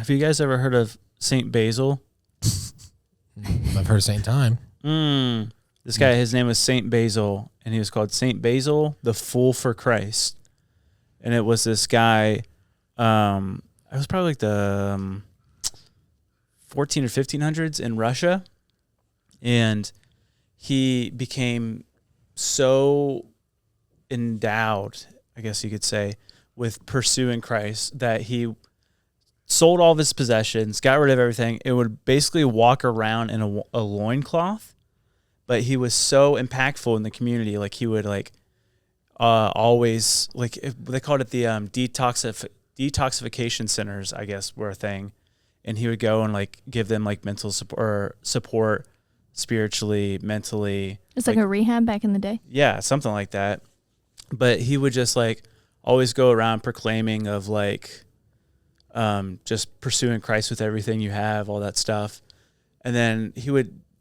Have you guys ever heard of Saint Basil? I've heard Saint Time. This guy, his name was Saint Basil, and he was called Saint Basil, the Fool for Christ. And it was this guy, it was probably like the 14 or 1500s in Russia. And he became so endowed, I guess you could say, with pursuing Christ that he sold all of his possessions, got rid of everything. It would basically walk around in a loincloth, but he was so impactful in the community. Like he would always, like they called it the detoxification centers, I guess, were a thing. And he would go and like give them like mental support spiritually, mentally. It's like a rehab back in the day. Yeah, something like that. But he would just like always go around proclaiming of like just pursuing Christ with everything you have, all that stuff. And then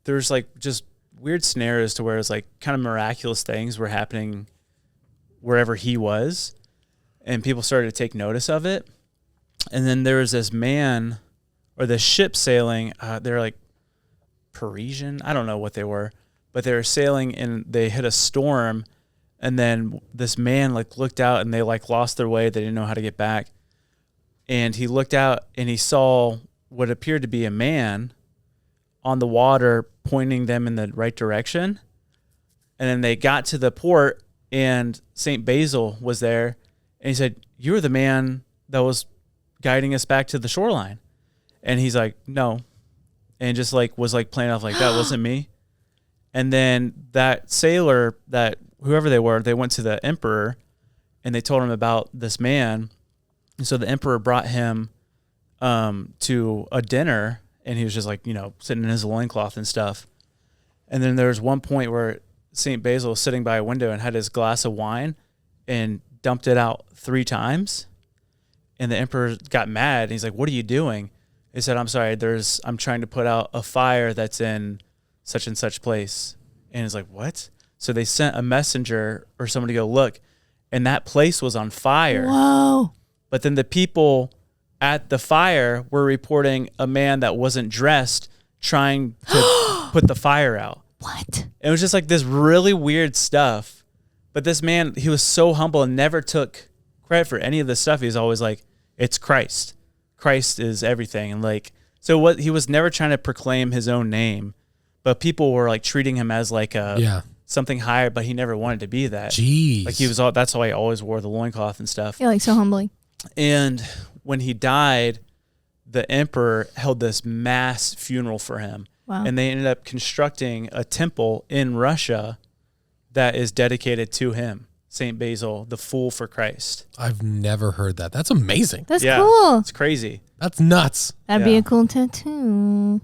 there's like just weird scenarios to where it's like kind of miraculous things were happening wherever he was. And people started to take notice of it. And then there was this man or this ship sailing. They're like Parisian. I don't know what they were, but they were sailing and they hit a storm. And then this man like looked out and they like lost their way. They didn't know how to get back. And he looked out and he saw what appeared to be a man on the water pointing them in the right direction. And then they got to the port and St. Basil was there. And he said, "You're the man that was guiding us back to the shoreline." And he's like, "No." And just like was like playing off like that wasn't me. And then that sailor, that whoever they were, they went to the emperor and they told him about this man. And so the emperor brought him to a dinner, and he was just like, sitting in his loincloth and stuff. And then there was one point where St. Basil was sitting by a window and had his glass of wine and dumped it out 3 times. And the emperor got mad. And he's like, "What are you doing?" He said, "I'm sorry, I'm trying to put out a fire that's in such and such place." And he's like, "What?" So they sent a messenger or somebody to go look, and that place was on fire. Whoa. But then the people at the fire were reporting a man that wasn't dressed trying to put the fire out. What? It was just like this really weird stuff. But this man, he was so humble and never took credit for any of this stuff. He was always like, "It's Christ. Christ is everything." And like, so what, he was never trying to proclaim his own name, but people were like treating him as like something higher, but he never wanted to be that. Jeez. Like that's why he always wore the loincloth and stuff. Yeah, like so humbling. And when he died, the emperor held this mass funeral for him. Wow. And they ended up constructing a temple in Russia that is dedicated to him, St. Basil, the Fool for Christ. I've never heard that. That's amazing. That's cool. It's crazy. That's nuts. That'd be a cool tattoo.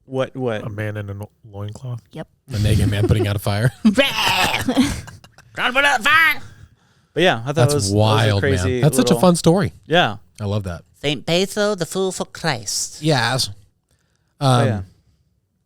What? A man in a loincloth? Yep. A naked man putting out a fire. Trying to put out a fire. But yeah, I thought That's it was wild, crazy. man. That's such a fun story. Yeah. I love that. Saint Basil, the Fool for Christ. Yes. Yeah.